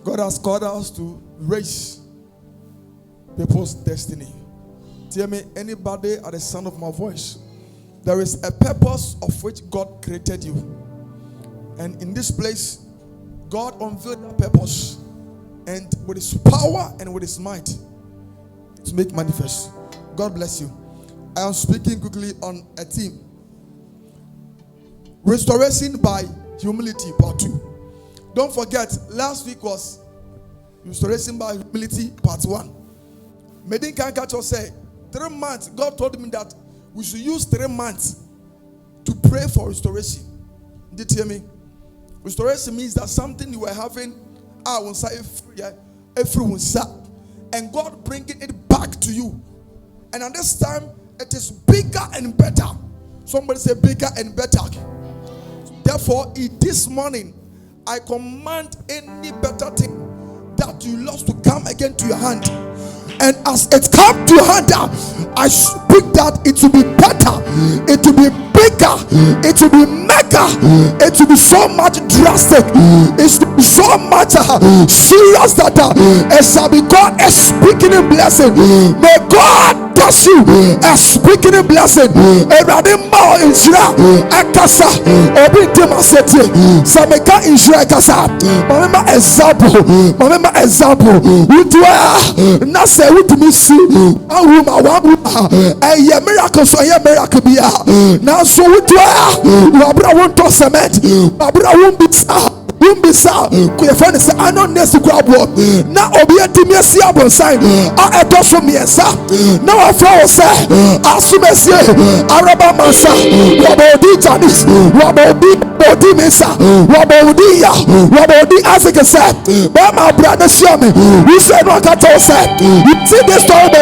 God has called us to raise people's destiny. Tell me, anybody at the sound of my voice, there is a purpose of which God created you. And in this place, God unveiled that purpose. And with his power and with his might to make manifest. God bless you. I am speaking quickly on a theme. Restoration by humility, part 2. Don't forget, last week was restoration by humility, part 1. Medin Kankacho said, 3 months, God told me that we should use 3 months to pray for restoration. Did you hear me? Restoration means that something you were having, and God bringing it back to you. And at this time, it is bigger and better. Somebody say bigger and better. Therefore, this morning, I command any better thing that you lost to come again to your hand. And as it comes to your hand, I speak that it will be better, it will be bigger, it will be mega, it will be so much drastic, it will be so much serious that it shall be called a speaking in blessing. May God bless you a speaking in blessing. Everybody more in Israel, Akasa, Obi Demaseti, Sameka in Israel, Akasa. Remember example. We do not say we do not see one woman, a miracle, so a miracle be now. So we do Wabra won't toss cement, Wabra won't be Umbisa, Kuyafan is I don't need to grab one. Now, Obia Timia sign. I toss from Miesa. Now, I follow, sir. Asumesia, Araba Masa, Wabodi Janis, Wabodi Mesa, Wabodia, Wabodi Africa said, but my brother Shami, we said, Wakato said, you see this story,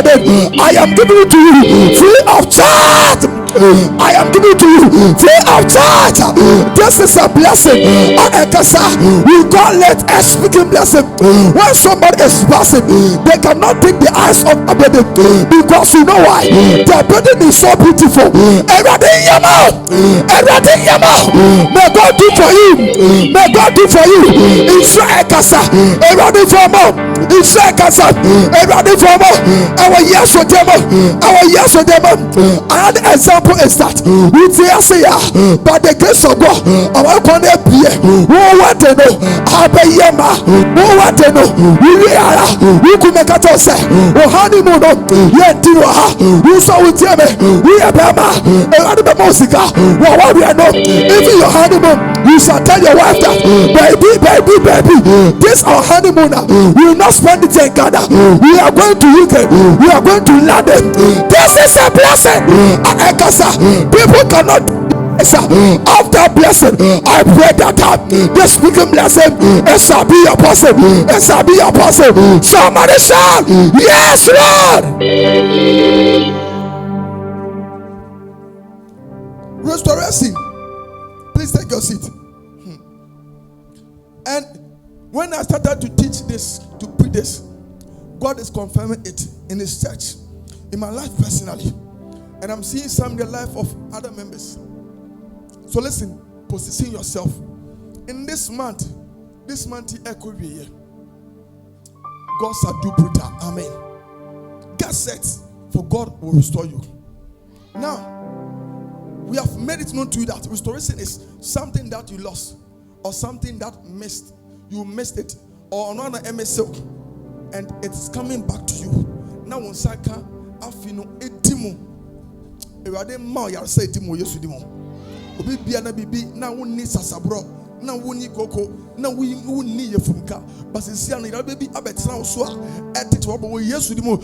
I am giving it to you free of charge. I am giving it to you free of charge. This is a blessing. We call it a speaking blessing. When somebody is passing, they cannot take the eyes off a baby, because you know why? The burden is so beautiful. Everything in your mouth. May God do for you. May God do for you. Israel Kasa, everything for more. Israel Kasa, everything for more. Our yes for them. Another example is that we say, by the grace of God, our connect here. What they know, Appiah, what they know, we could make a toss. Oh, honeymoon, yet, we saw with them, we are Bama, and the Mosica. What we are not, even your honeymoon, you shall tell your wife that, baby, this our honeymoon, we will not spend it in Ghana. We are going to UK, we are going to London. This is a blessing. People cannot. After blessing, I pray that the speaking blessing, it shall be your portion. It shall be your portion. Somebody shout, yes, Lord. Restoration. Please take your seat. And when I started to teach this, to preach this, God is confirming it in His church, in my life personally, and I'm seeing some in the life of other members. So listen, position yourself. In this month, echo year, God shall do brutal. Amen. Get set, for God will restore you. Now, we have made it known to you that restoration is something that you lost, or something that you missed it, or another MSL, and it is coming back to you. Now, on Saka, Afino, Etimo, Erade Ma, Yarsa Etimo, Yesudimo. Obi bia na bibi na wonni sasabro na wonni koko na wonni yefumka basisia no ira baby abetena wo so a etete wo bo Yesu di mo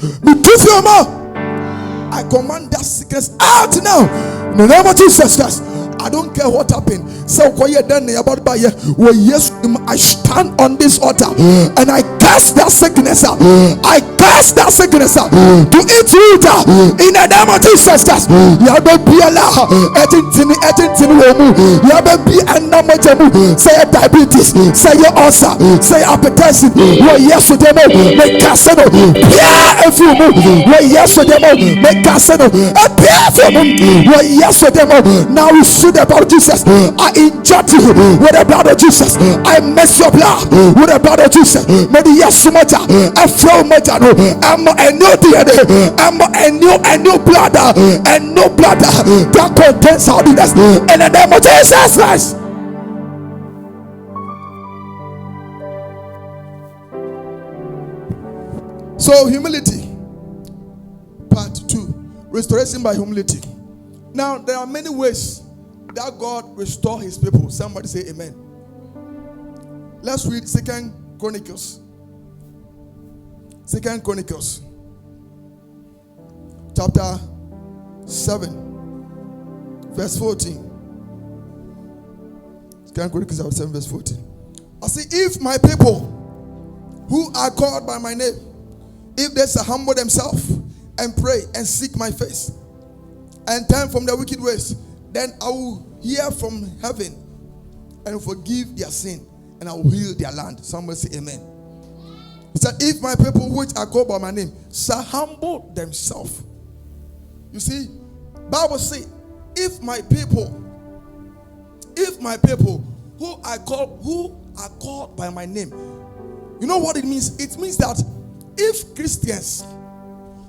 I command that sickness out now in the name of Jesus. I don't care what happened. So I stand on this altar and I cast that sickness out. I cast that sickness out to eat root in the name of Jesus. Say diabetes, say your ulcer, say hypertension. Yes, to them, make casino. Yeah, if you move, yes, to them, make casino. Yes, to them. Now we see the blood of Jesus. I inject you with the blood of Jesus. I mess your blood with the blood of Jesus. May the Yasumaja, a flow Majano, I'm a new DNA, I'm a new blood, and no blood that contains holiness in the name of Jesus Christ. So, humility, part 2, restoration by humility. Now, there are many ways that God restore his people. Somebody say amen. Let's read 2 Chronicles. 2 Chronicles chapter 7 verse 14. 2 Chronicles chapter 7 verse 14. I say, if my people who are called by my name, if they shall humble themselves and pray and seek my face and turn from their wicked ways, then I will hear from heaven and forgive their sin, and I will heal their land. Somebody say amen. He said, if my people which are called by my name shall humble themselves. You see, Bible says, if my people who are called by my name, you know what it means? It means that if Christians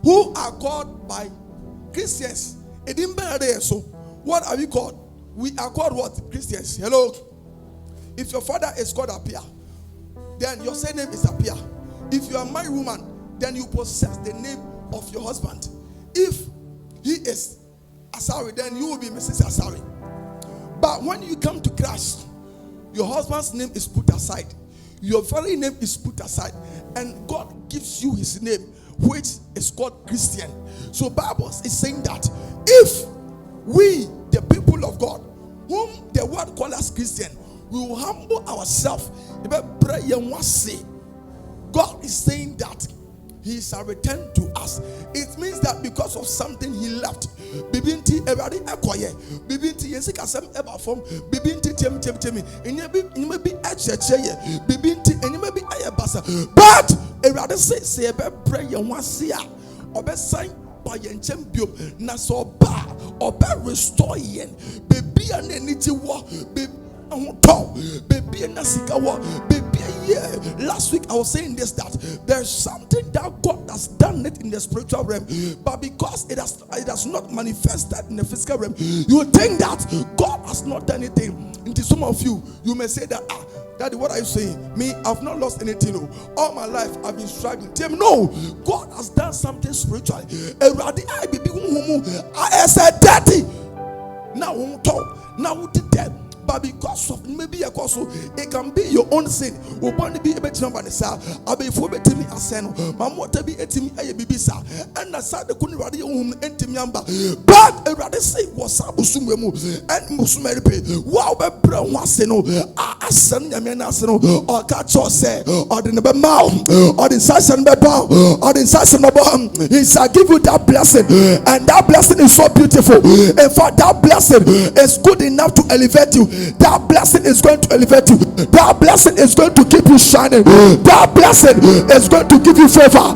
who are called by Christians, it didn't matter there. So what are we called? We are called what? Christians. Hello. If your father is called Appiah, then your surname is Appiah. If you are a married woman, then you possess the name of your husband. If he is Asari, then you will be Mrs. Asari. But when you come to Christ, your husband's name is put aside. Your very name is put aside. And God gives you his name, which is called Christian. So Bible is saying that if we, the people of God, whom the word calls us Christian, we will humble ourselves. God is saying that he shall return to us. It means that because of something he left, bibinti everybody acquire, bibinti yensika sem eba form, bibinti tem and you may be achecheye, bibinti and you may be ayabasa. But everybody say ebe pray and one see obe sign by yen champion na so ba obe restore yen baby and eniti wo baby last week I was saying this, that there's something that God has done it in the spiritual realm, but because it has not manifested in the physical realm, you think that God has not done anything. Into some of you may say that, Daddy, what are you saying? Me, I've not lost anything. All my life I've been struggling. Tell me, no, God has done something spiritual. I said, Daddy, now won't talk. Now would dead. But because of maybe a cause, it can be your own sin. We want to be able to number the sir. I'll be for me a sen. My mother be a team a bibisa. And I said the couldn't radio home and Timiamba. But a rather say was Abusumemu and Musumeripe. Wow, brown was no. I send a man as no or catch or say or the number mouth or the session bebow or the session of he shall give you that blessing. And that blessing is so beautiful. In fact, that blessing is good enough to elevate you. That blessing is going to elevate you. That blessing is going to keep you shining. That blessing is going to give you favor.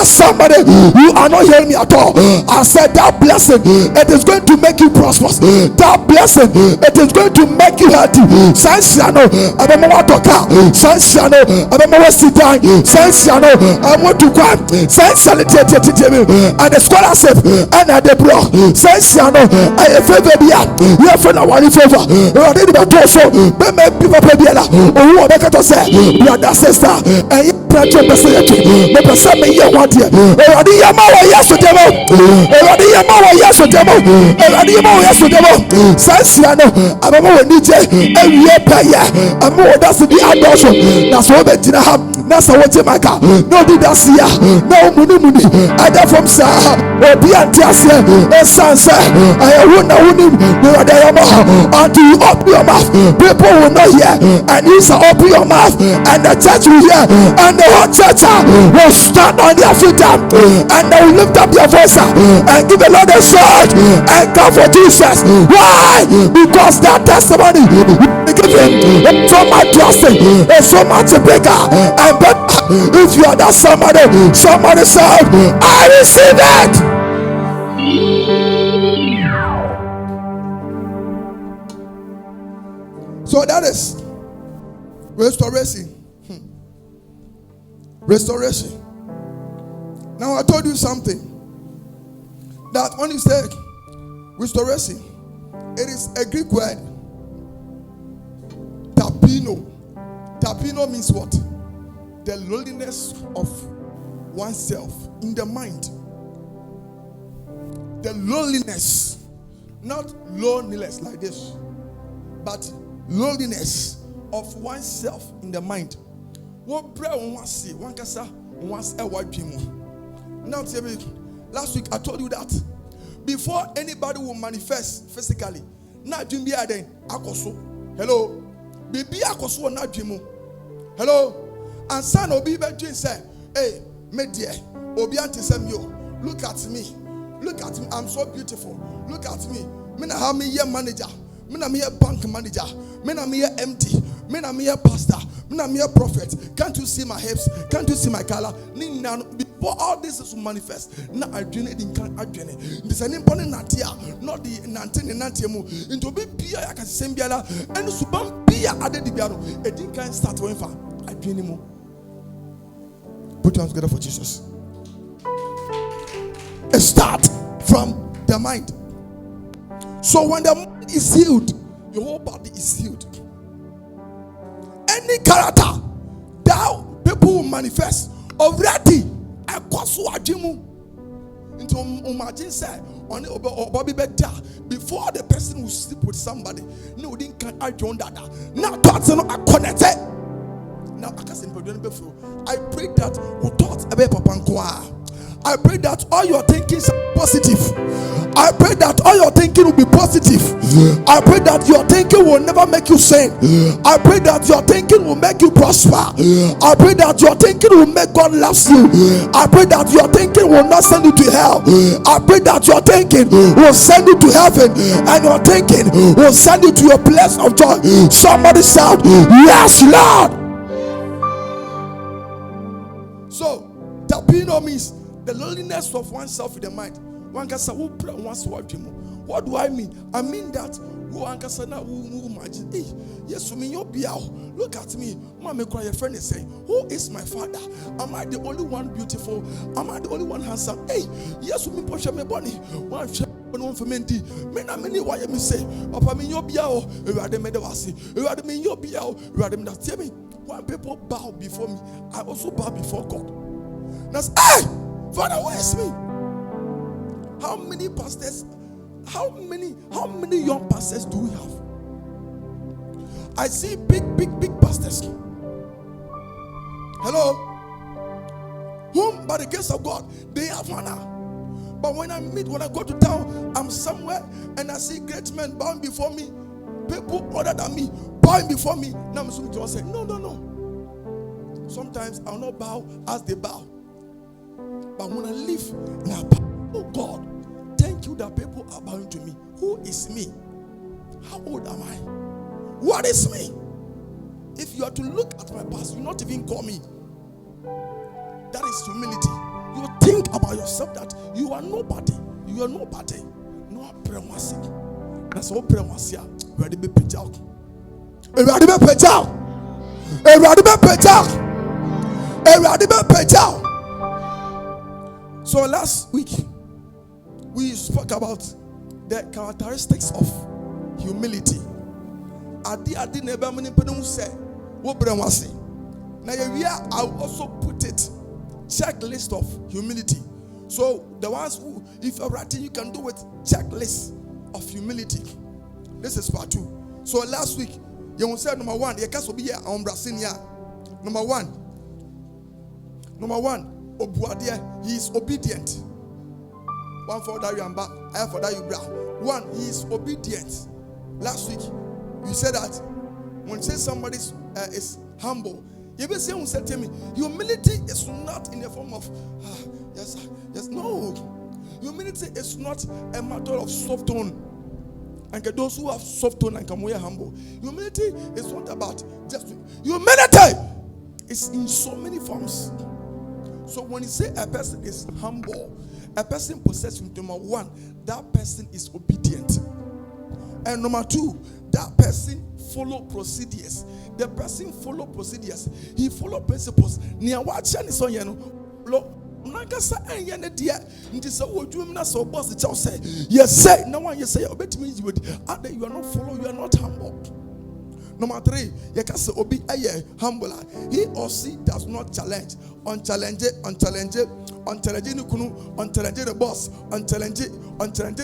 Somebody, you are not hearing me at all. I said that blessing, it is going to make you prosperous. That blessing, it is going to make you healthy. Sansiano, I want to car. Sansiano, I want to die. Sansiano, I want to go. Sansiano, and the scholarship and the block. Sansiano, I favor me. You have found a one favor. I did about so many people pay biela or make it to say brother sister and pressure message me person me here one day already yamawa yes to demo already yamawa yes to demo already yamawa yes to demo sansiano abamo we nije ewie paya amo that's the adoption that's what be tina have that's what you make no did that see no muni other from sa obi antiase esanse I won no other yamaha until you open your mouth, people will not hear, and you shall open your mouth, and the church will hear, and the whole church will stand on their feet, and they will lift up their voice and give the Lord a shout and come for Jesus. Why? Because that testimony will give him so much blessing, so much bigger, and better. If you are that somebody shout, I receive it. So that is Restoration. Restoration. Now I told you something. That when you say restoration, it is a Greek word. Tapino. Tapino means what? The lowliness of oneself in the mind. The lowliness, not loneliness like this, but lowliness of oneself in the mind. What prayer one wants to see, one can say, wants a white dream. Now tell me, last week I told you that before anybody will manifest physically, now dream be then akoso. Hello, baby akoso na dream. Hello, and son obi be dream say, hey, me dear, obi anti say me, look at me, I'm so beautiful. Look at me. Me na have me here manager. Me na me here bank manager. Me na me here MD. Me na me here pastor. Me na me here prophet. Can't you see my hips? Can't you see my color? Before all this is to manifest, now I dream it in can I dream it. This an important natia, not the nantiemu. Into be pia I can send biala and subam pia added the biano. It didn't can start going far. I dream him. Put your hands together for Jesus. A start from the mind. So when the mind is healed, your whole body is healed. Any character that people will manifest already, I cause wajimu into imagine say on Bobby better before the person will sleep with somebody. No, didn't can I join that. Now thoughts are connected. Now I pray that we thought about Papa. I pray that all your thinking is positive. I pray that all your thinking will be positive. I pray that your thinking will never make you sin. I pray that your thinking will make you prosper. I pray that your thinking will make God love you. I pray that your thinking will not send you to hell. I pray that your thinking will send you to heaven, and your thinking will send you to your place of joy. Somebody shout, yes, Lord. So, tapino means the loneliness of oneself in the mind. One can say, what do I mean? I mean that one can say, imagine, hey, yes, look at me. Mama, cry, your friend is saying, who is my father? Am I the only one beautiful? Am I the only one handsome? Hey, yes, me push me bunny. One for Mendy. Many why you say, Papa, me your biao, rather medawasi, rather me your biao, rather than tell me. When people bow before me, I also bow before God. That's hey! Father, where is me? How many pastors? How many young pastors do we have? I see big pastors. Hello? Whom by the grace of God, they have honor. But when I go to town, I'm somewhere and I see great men bowing before me. People other than me bowing before me. Now I'm supposed to say, no. Sometimes I'll not bow as they bow. But when I live in a bow, oh God, thank you that people are bowing to me. Who is me? How old am I? What is me? If you are to look at my past, you not even call me. That is humility. You think about yourself that you are nobody. You are nobody. No premasi. That's all premasi. Ready be pejao. Ready be pejao. Ready be pejao. Ready be pejao. So last week we spoke about the characteristics of humility. Adi never many people say what premasi. Now here I also put it. Checklist of humility. So the ones who, if you're writing, you can do it. Checklist of humility. This is part 2. So last week, you said number 1, you can't be here on Brasilia. Number 1, Obuadia, he is obedient. 1 for that you and back, I for that you bra. 1, he is obedient. Last week, you said that when you say somebody is humble. You will say, said to me, humility is not in the form of, yes, no. Humility is not a matter of soft tone. And those who have soft tone and come away humble. Humility is not about just, humility is in so many forms. So when you say a person is humble, a person possesses, number 1, that person is obedient. And number 2, that person follow procedures. The person follow procedures. He follow principles. Nia wacha ni so yeno. Lo nankasa enye ne de nti se wodwum na so boss tell say yes say na one yes say obetimi you are not follow, you are not humble. Number 3, you can say obi aye humble. He or she does not challenge, unchallenge ni kunu, unchallenge the boss, unchallenge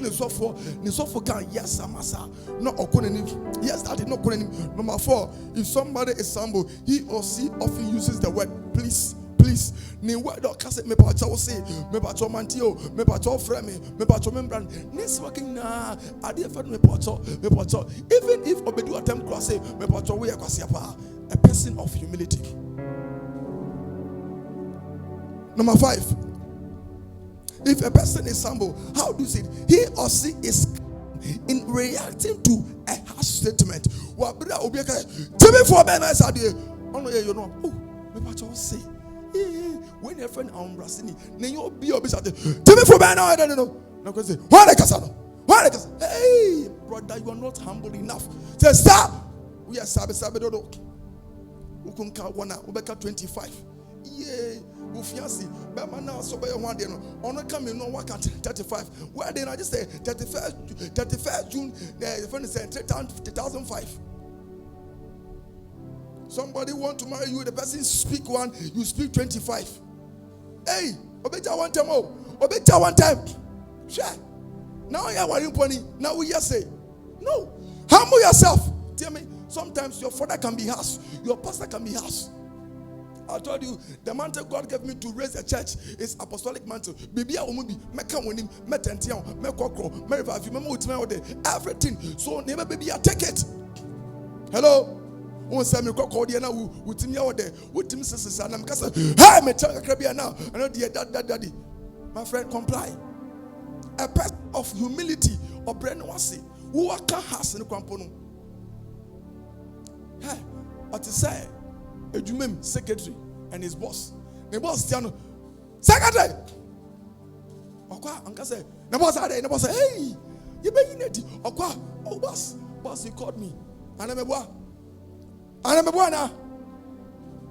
ni sofo can yes amasa no okuneni yes that is not kuneni. Number 4, if somebody is humble, he or she often uses the word please. Ni word or case me pa cha wo say me pa cho mantio me pa cho frame me pa cho membran nis working na ade fa me pa cho even if obedu attempt cross say me pa cho we kwase pa. A person of humility. Number 5, if a person is humble, how do you say it? He or she is in reacting to a harsh statement. Wa bra obi ka tell me for be na say ono ye you know oh me pa cho say when your friend Brasini, then you'll be obsessed. Tell me for man, I don't know. No, because say, why the casano? Hey, brother, you are not humble enough. Say, stop. We are sabe dodo. We can count 1 hour. We can 25. Yeah, we fancy. But man, now so by one day, no, on come in no work at 35. Where then I just say 31st June. The friend said 2005. Somebody want to marry you, the person speak 1, you speak 25. Hey, obeja one time, obeja one time. Sure. Now you are worrying pony. Now we just say, no. Humble yourself. Tell me, sometimes your father can be harsh, your pastor can be harsh. I told you, the mantle God gave me to raise a church is apostolic mantle. Baby, I will be meka with him, metention, mekokro, merivavi, everything. So never baby, I take it. Hello. One time you call the now with me out there, with him sisters, and I'm castle. Hey, me tell you now. I know dear daddy. My friend, comply. A person of humility or brain wasi who are has in the component. Hey, what to say? A Jumem secretary and his boss. The boss Tiano secretary. Okwa, Uncle say, the boss are there, the boss say, hey, you be in it. Okwa, oh boss, he called me. And I'm a boy. And I'm a boy now.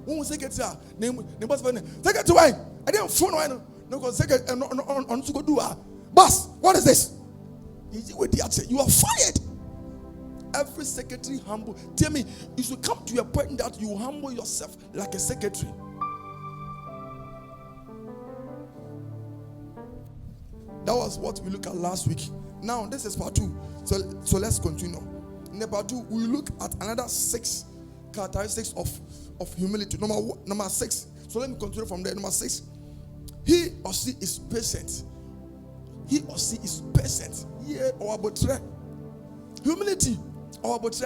Who secretary? Name the boss. Secretary, I didn't phone one. No, because secretary on to go do. Boss, what is this? You are fired. Every secretary humble. Tell me, you should come to a point that you humble yourself like a secretary. That was what we looked at last week. Now this is part 2. So let's continue. In the part 2, we look at another 6 characteristics of humility. Number 6. So let me continue from there. Number 6. He or she is patient. He or she is patient. Yeah, or about humility. Or about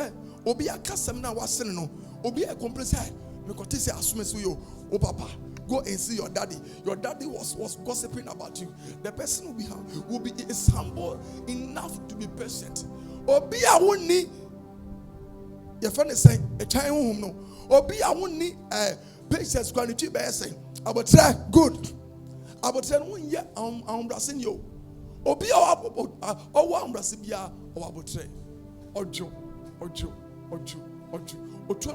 obi a kasem na wasene no. Obi a complain say, me kote say asume so yo. Oh papa, go and see your daddy. Your daddy was gossiping about you. The person is humble enough to be patient. Obi a woni your friend is saying a child home no. Obi a woni patience quality be saying about good. About won ye ambrasin yo. Obi o ambrasi bia o abotre. Ojo. Otu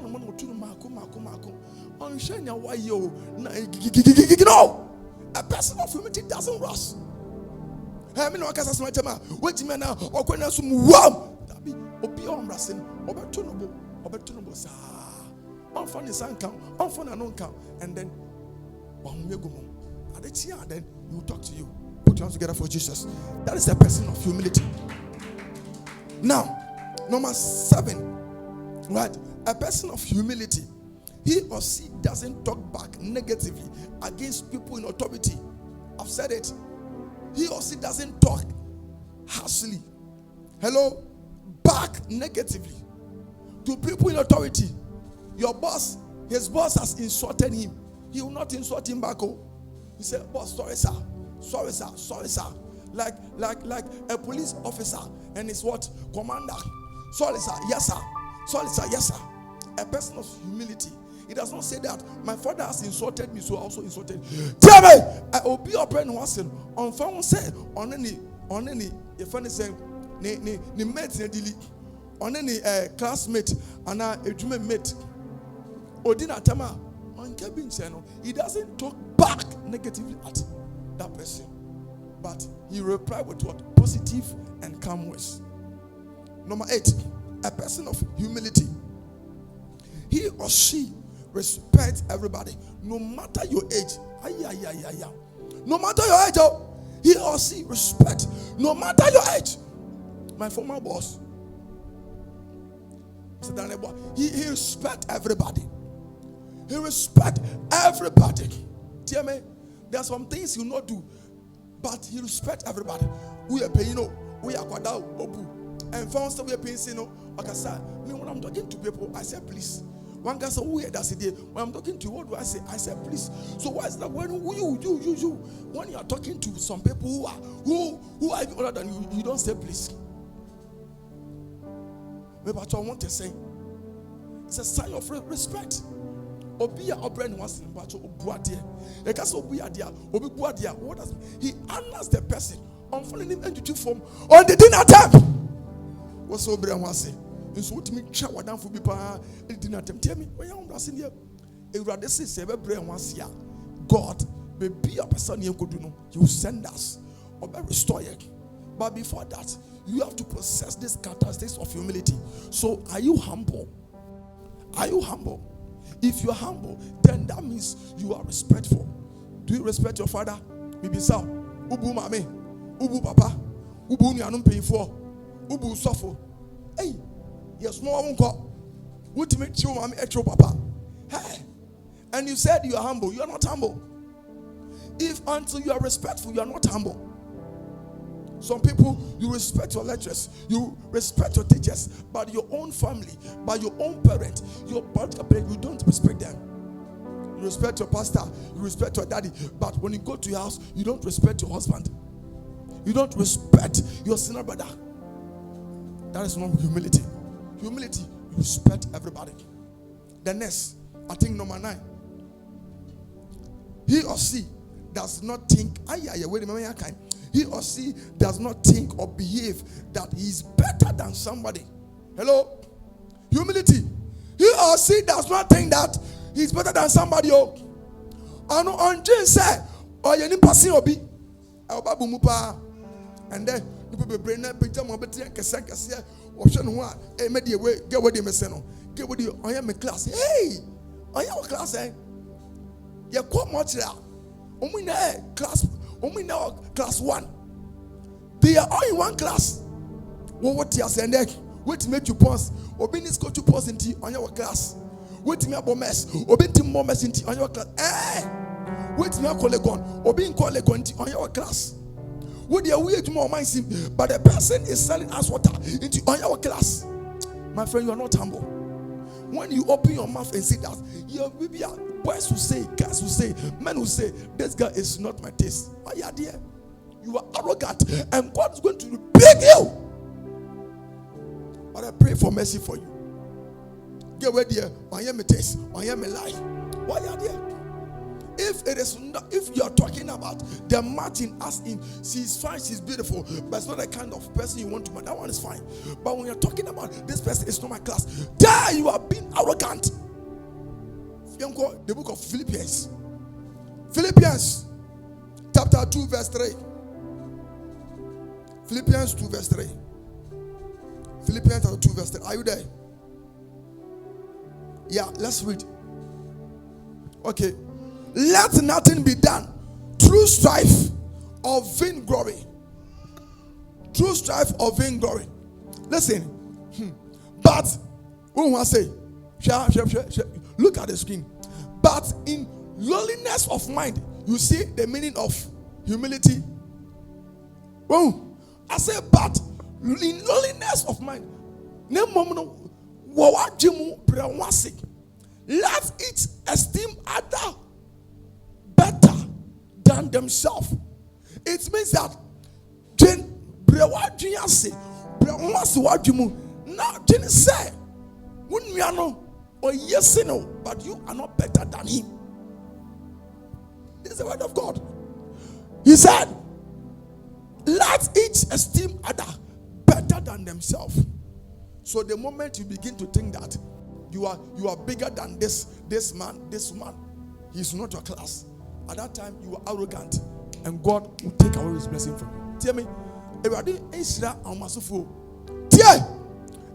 no man otu mako. Onshenya why yo no. A person of humility doesn't rush. Hey, me no akasa sema chama. Wait me now. Okwena sum wow. Dabi obi ambrasin obeto no bo sa. Onfani sanka, onfani no nka, and then then he will talk to you. Put your hands together for Jesus. That is the person of humility. Now, number 7, right? A person of humility, he or she doesn't talk back negatively against people in authority. I've said it. He or she doesn't talk harshly. Hello? Back negatively to people in authority. Your boss, his boss has insulted him. He will not insult him back. Oh. He said, boss, sorry sir. Like a police officer and his what? Commander. Sorry sir, yes sir. Sorry sir, yes sir. A person of humility. He does not say that my father has insulted me, so I also insulted. Tell me, I will be your friend once on phone said on any if any say ne mate ne delete on any classmate and a dream mate. Odina Tama on Kevin Channel, he doesn't talk back negatively at that person, but he replied with what? Positive and calm words. Number 8, a person of humility. He or she respects everybody, no matter your age. No matter your age, he or she respects, no matter your age. My former boss, he respects everybody. He respects everybody. Tell me, there are some things he will not do, but he respects everybody. We are paying, we are quadal, obu, and found some we are paying, like I said, when I'm talking to people, I say, please. One guy said, "Oh yeah, that's it." When I'm talking to you, what do I say? I say, "Please." So why is that? When you, when you are talking to some people who are even older than you, you don't say please. Maybe what I want to say, it's a sign of respect. Appiah Obrand was in battle Obuadia. The castle Obuadia, Obuadia. What does he honors the person on following him into form on the dinner time? What's Obrand was saying? So what me chat what down for people dinner time. Tell me when you're asking here, if rather say seven brain once here, God may be a person you could do no. He will send us or be restore you. But before that, you have to possess this characteristics of humility. So are you humble? Are you humble? If you are humble, then that means you are respectful. Do you respect your father? Maybe so. Ubu mame, ubu papa, ubu ni anum pay for, ubu suffer. Hey, yes, more won't call. What make you mame echo papa? Hey, and you said you are humble. You are not humble. If until you are respectful, you are not humble. Some people, you respect your lecturers, you respect your teachers, but your own family, by your own parent, your biological parent, you don't respect them. You respect your pastor, you respect your daddy, but when you go to your house, you don't respect your husband. You don't respect your senior brother. That is not humility. Humility, you respect everybody. The next, I think number 9. He or she does not think, wait a minute, he or she does not think or behave that he is better than somebody. Hello? Humility. He or she does not think that he is better than somebody. Oh, and on Jane said, "Oh, you need passing obi." And then you be brain up, picture more better and cassette. Option 1, media way, get what you may say. Get what you, I am a class. Hey, I am a class, eh? You quite much there. Only class. Only now class 1. They are all in one class. What you are saying there? Wait to make you pause. Or be this go to pause into on your class. Wait to make a mess. Or be more mess into on your class. Wait to make a collegon. Or being collegon on your class. What you are weird more mind sim, but the person is selling us water into on your class. My friend, you are not humble. When you open your mouth and say that, your baby, boys will say, guys will say, men will say, this guy is not my taste. Why are you there? You are arrogant, and God is going to rebuke you. But I pray for mercy for you. Get where there, I am a taste, I am a lie. Why are you there? If it is not, if you are talking about the Martin as in she's fine, she's beautiful, but it's not the kind of person you want to marry, that one is fine. But when you're talking about this person is not my class, there you are being arrogant. The book of Philippians. Philippians chapter 2 verse 3. Philippians 2 verse 3. Philippians chapter 2 verse 3. Are you there? Yeah, let's read. Okay. Let nothing be done through strife or vainglory. Through strife or vainglory. Listen. But, what do I say? Look at the screen. But in lowliness of mind, you see the meaning of humility. Oh, I say, but in lowliness of mind, let it esteem other better than themselves. It means that or yes, no, but you are not better than him. This is the word of God. He said, let each esteem other better than themselves. So the moment you begin to think that you are bigger than this man, this woman, he's not your class. At that time, you are arrogant, and God will take away his blessing from you. Tell me,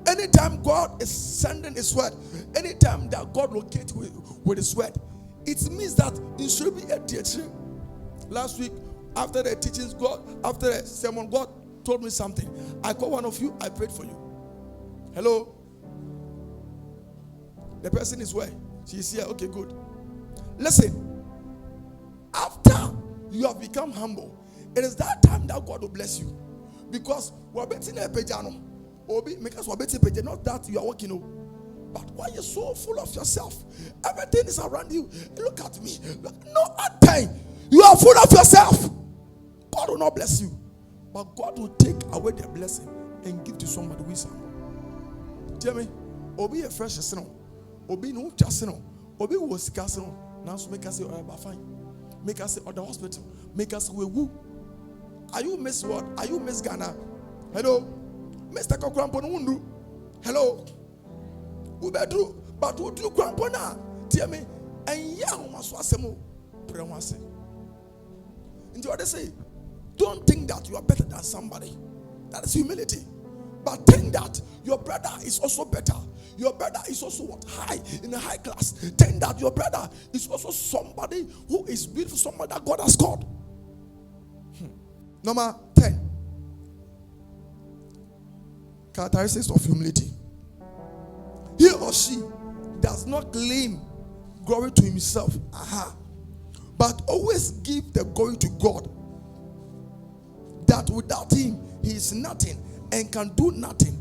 anytime God is sending his word, anytime that God locates with his word, it means that it should be a teacher. Last week, after the teachings, after the sermon, God told me something. I called one of you, I prayed for you. Hello? The person is where? She's here. Okay, good. Listen. After you have become humble, it is that time that God will bless you. Because we're betting a pejano. Because we're betting pejano, not that you are working. But why you're so full of yourself? Everything is around you. Look at me. No time. You are full of yourself. God will not bless you. But God will take away the blessing and give to somebody who is humble. Tell me, Obi a fresh sinner. Obi no just sinner. Obi was casting. Now make us say, oh, fine. Make us say, oh, the hospital. Make us say, woo. Are you Miss what? Are you Miss Ghana? Hello? Mr. Kokramponundu. Hello? Ubedru. But what do you crampona? Tell me. And ya maswasemo. Prewase. And you say, don't think that you are better than somebody. That is humility. But think that your brother is also better. Your brother is also what? High, in a high class. Think that your brother is also somebody who is beautiful, somebody that God has called. Number 10. Characteristics of humility. He or she does not claim glory to himself. But always give the glory to God. That without him, he is nothing and can do nothing.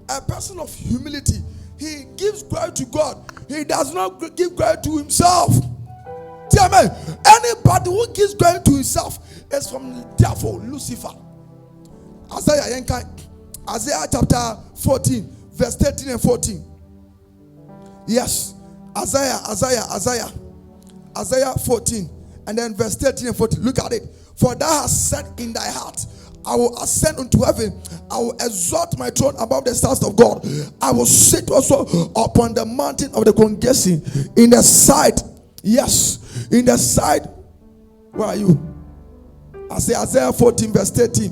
A person of humility, he gives glory to God. He does not give glory to himself. Tell me, anybody who gives glory to himself is from the devil, Lucifer. Isaiah chapter 14, verse 13 and 14. Yes, Isaiah 14, and then verse 13 and 14. Look at it. For thou hast said in thy heart, I will ascend unto heaven. I will exalt my throne above the stars of God. I will sit also upon the mountain of the congregation in the side. Yes, in the side. Where are you? I say Isaiah 14 verse 13.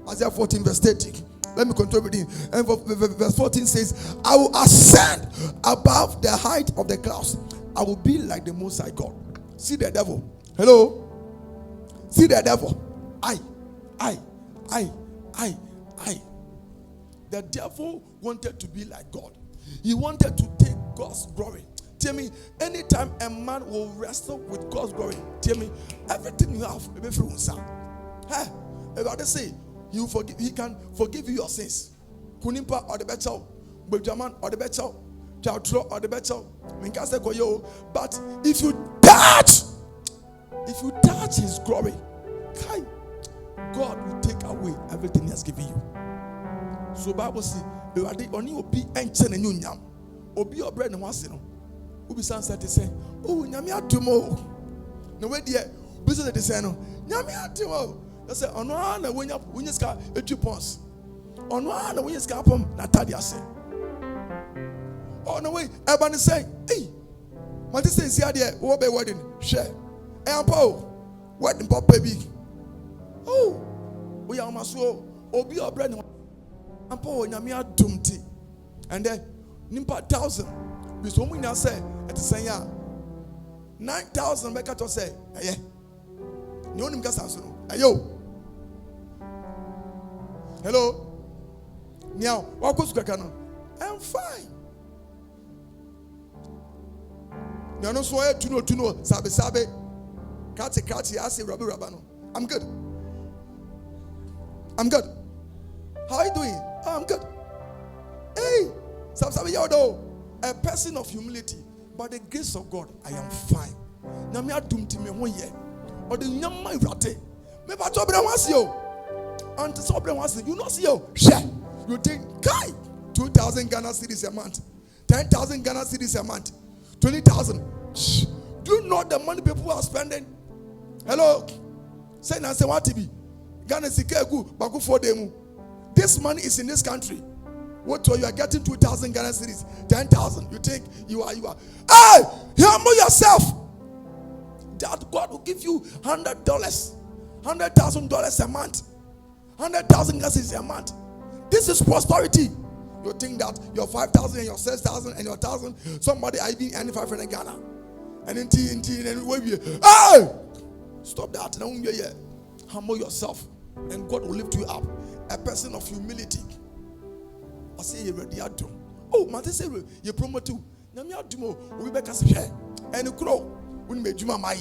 Isaiah 14 verse 13. Let me continue reading. And verse 14 says, I will ascend above the height of the clouds. I will be like the Most High God. See the devil. Hello? See the devil. I. The devil wanted to be like God. He wanted to take God's glory. Tell me, anytime a man will wrestle with God's glory, tell me, everything you have, maybe through himself. Hey, if I say, he can forgive you your sins. Kunimpa or the better, Benjamin or the better, Chautro or the better, but if you touch his glory, God will take away everything he has given you. So Bible says, only obi enchen and nyam. Obi obre ne wase no. Obi san say oh nyame atomo. No we dey business dey say no. Nyame atomo. They say ono na wonya ska 2 pounds. Ono na wonya ska pom na tadi ase. Oh no way everybody say, hey, what is say here there wo be wedding share. E ampo wedding papa bi. Oh, we are maso obi obre ne ampo nyame adumti. And then nimpa 1,000 bi so mu nya say et say ya 9,000 make to say eh ni onim kasa so no ayo. Hello now what goes kaka no I'm fine. No no so tuno sabe krati I say rabano. I'm good. How are you doing? Oh, I'm good. Hey, a person of humility, by the grace of God, I am fine. Now me adum ti me ho ye. Or the nyama irate. Me ba to bre wase yo. Ante so bre wase, you know see yo. Share. You think kai 2,000 Ghana cedis a month. 10,000 Ghana cedis a month. 20,000. Do you know the money people are spending? Hello. Say na say what be? Ghana sikegu baku for demu. This money is in this country. What you are getting 2,000 Ghana cedis, 10,000. You think you are. Hey, humble yourself. That God will give you $100, $100,000 a month, 100,000 Ghana cedis a month. This is prosperity. You think that your 5,000 and your 6,000 and your 1,000, somebody I even earning 500 Ghana, and in hey, stop that. Humble yourself, and God will lift you up. A person of humility. I say you're ready. Oh, man, say you promote to. Now me adumo. We be kasi share. And you grow. We made you my